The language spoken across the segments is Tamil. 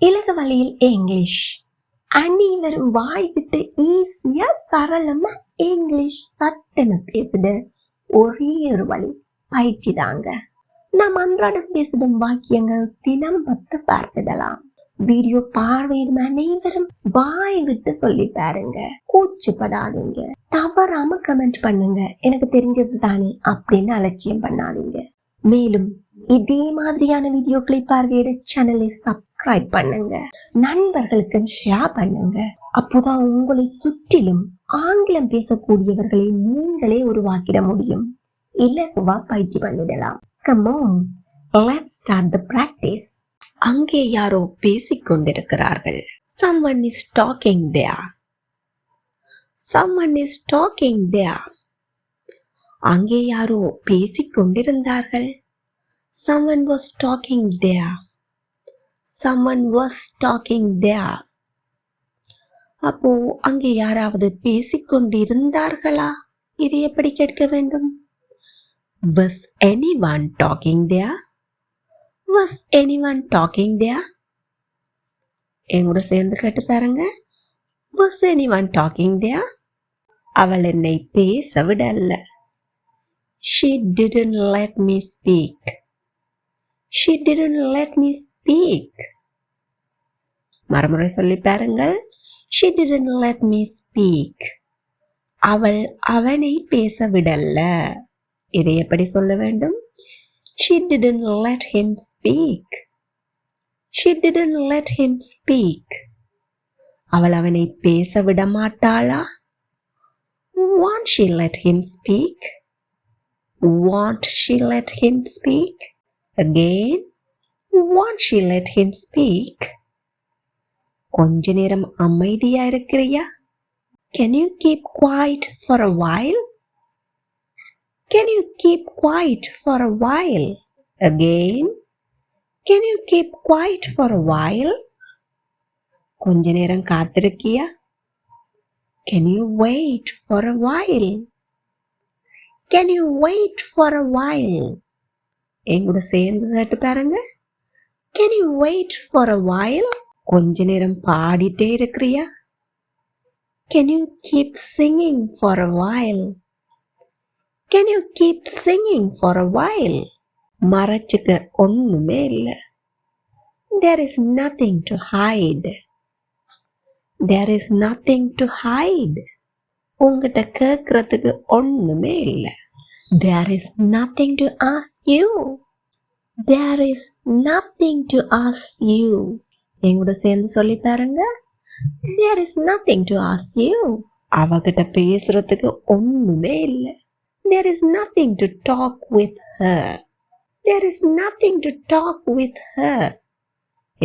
இலகு வழியில் இங்கிலீஷ். அனைவரும் வாய் விட்டு ஈஸியா சரளமா இங்கிலீஷ் சட்டென பேசுட ஒரே ஒரு வழி பயிற்சி தாங்க. நாம் அன்றாடம் பேசிடும் வாக்கியங்கள் தினம் 10 பார்த்திடலாம். வீடியோ பார்வையிடும் அனைவரும் வாய் விட்டு சொல்லி பாருங்க. கூச்சப்படாதீங்க. தவறாம கமெண்ட் பண்ணுங்க. எனக்கு தெரிஞ்சது தானே அப்படின்னு அலட்சியம் பண்ணாதீங்க. மேலும் இதே மாதிரியான வீடியோக்களை பார்வையிட சேனலை சப்ஸ்கிரைப் பண்ணுங்க. நண்பர்களுக்கு ஷேர் பண்ணுங்க. அப்போதான் உங்களை சுற்றிலும் ஆங்கிலம் பேசக்கூடியவர்களை நீங்களே உருவாக்கிட முடியும். இலகுவா பயிற்சி பண்ணிடலாம். Come on, let's start the practice. அங்கே யாரோ பேசிக் கொண்டிருக்கிறார்கள். Someone is talking there. Someone is talking there. அங்கே யாரோ பேசிக் கொண்டிருந்தார்கள். Someone was talking there. Someone was talking there. அப்போ அங்கே யாராவது பேசிக் கொண்டிருந்தார்களா? இது எப்படி கேட்க வேண்டும்? Was anyone talking there? Was anyone talking there? எங்கூட சேர்ந்து கேட்டு பாருங்க. Was anyone talking there? அவள் என்னை பேச விடல. She didn't let me speak. She didn't let me speak. மறுமுறை சொல்லி பாருங்கள். She didn't let me speak. அவள் அவனை பேச விடல. இதை எப்படி சொல்ல வேண்டும்? She didn't let him speak. She didn't let him speak. அவள் அவனை பேச விட மாட்டாளா? Won't she let him speak? Won't she let him speak? Again, won't she let him speak? கொஞ்ச நேரம் அமைதியா இருக்கிறியா? Can you keep quiet for a while? Can you keep quiet for a while? Again, can you keep quiet for a while? கொஞ்ச நேரம் காத்திருக்கியா? Can you wait for a while? Can you wait for a while? எங்கூட சேர்ந்து கேட்டு பாருங்க. Can you wait for a while? கொஞ்ச நேரம் பாடிட்டே இருக்கிறியா? Can you keep singing for a while? Can you keep singing for a while? மறைச்சுக்க ஒண்ணுமே இல்ல. There is nothing to hide. There is nothing to hide. உங்கிட்ட கேட்கறதுக்கு ஒண்ணுமே இல்ல. There is nothing to ask you. There is nothing to ask you. எங்கூட சேர்ந்து சொல்லி பாருங்க. There is nothing to ask you. அவகிட்ட பேசுறதுக்கு ஒண்ணுமே இல்ல. There is nothing to talk with her. There is nothing to talk with her.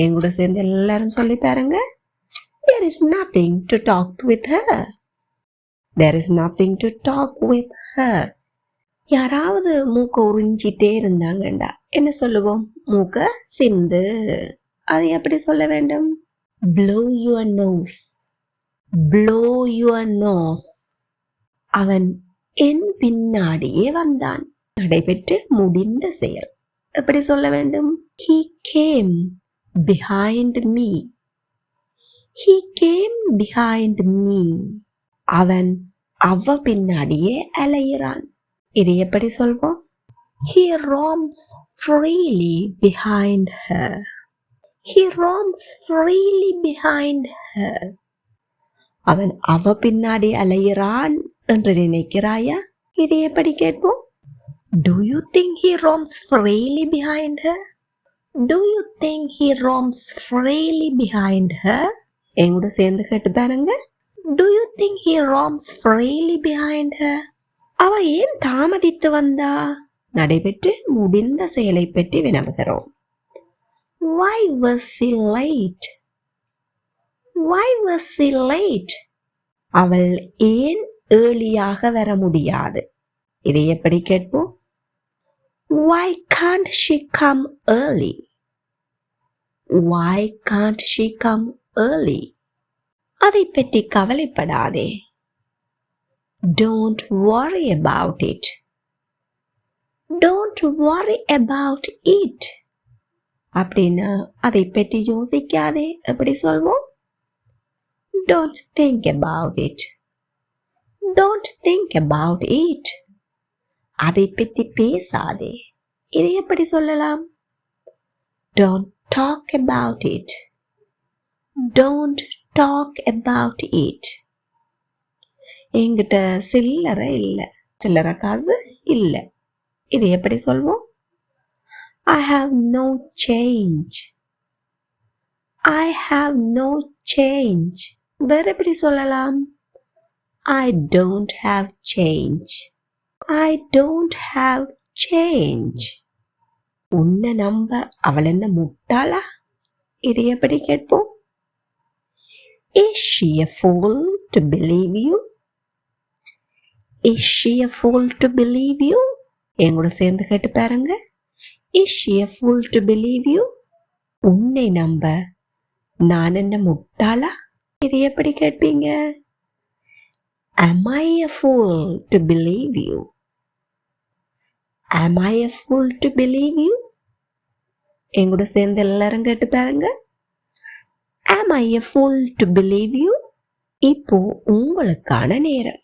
எங்கூட சேர்ந்து எல்லாரும் சொல்லி பாருங்க. There is nothing to talk with her. There is nothing to talk with her. யாராவது மூக்க உறிஞ்சிட்டே இருந்தாங்கண்டா என்ன சொல்லுவோம்? மூக்க சிந்து. அது எப்படி சொல்ல வேண்டும்? Blow your nose. Blow your nose. அவன் என் பின்னாடியே வந்தான். நடைபெற்று முடிந்த செயல். எப்படி சொல்ல வேண்டும்? He came behind me. He came behind me. அவன் அவ பின்னாடியே அலையிறான். இது எப்படி சொல்வோம்? He roams freely behind her. He roams freely behind her. அவன் அவ பின்னாடி அலையிறான் என்று நினைக்கிறாயா? இது எப்படி கேட்போம்? Do you think he roams freely behind her? Do you think he roams freely behind her? எங்கூட சேர்ந்து கேட்டு பாருங்க. Do you think he roams freely behind her? அவ ஏன் தாமதித்து வந்தா? நடைபெற்று முடிந்த செயலை பற்றி வினவுகிறோம். Why was she late? Why was she late? அவள் ஏன் ஏர்லியாக வர முடியாது? இதை எப்படி கேட்போம்? Why can't she come early? Why can't she come early? அதை பற்றி கவலைப்படாதே. Don't worry about it. Don't worry about it. அப்படின்னா அதை பற்றி யோசிக்காதே எப்படி சொல்வோம்? Don't think about it. Don't think about it. அதை பற்றி பேசாதே. இதை எப்படி சொல்லலாம்? Don't talk about it. Don't talk about it. என்கிட்ட சில்லறை இல்லை, சில்லறை காசு இல்லை. இதை எப்படி சொல்வோம்? I have no change. I have no change. வேற எப்படி சொல்லலாம்? I don't have change. I don't have change. உன்னை நம்ப அவள் என்ன முட்டாளா? இதை எப்படி கேட்போம்? Is she a fool to believe you? Is she a fool to believe you? எங்கூட சேர்ந்து கேட்டு பாருங்க. Is she a fool to believe you? உன்னை நம்ப நான் என்ன முட்டாளா? இதை எப்படி கேட்பீங்க? Am I a fool to believe you? Am I a fool to believe you? எங்கூட சேர்ந்து எல்லாரும் கேட்டு பாருங்க. Am I a fool to believe you? இப்போ உங்களுக்கான நேரம்.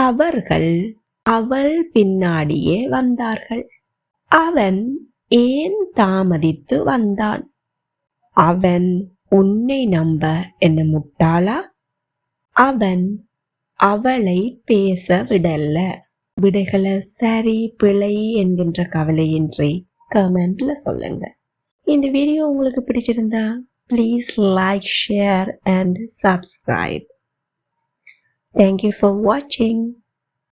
அவர்கள் அவள் பின்னாடியே வந்தார்கள். அவன் ஏன் தாமதித்து வந்தான்? அவன் உன்னை நம்ப என்ன முட்டாளா? அவன் அவளை பேச விடல. விடைகளை சரி பிழை என்கின்ற கவலையின்றி கமெண்ட்ல சொல்லுங்க. இந்த வீடியோ உங்களுக்கு பிடிச்சிருந்தா please like, share and subscribe. Thank you for watching.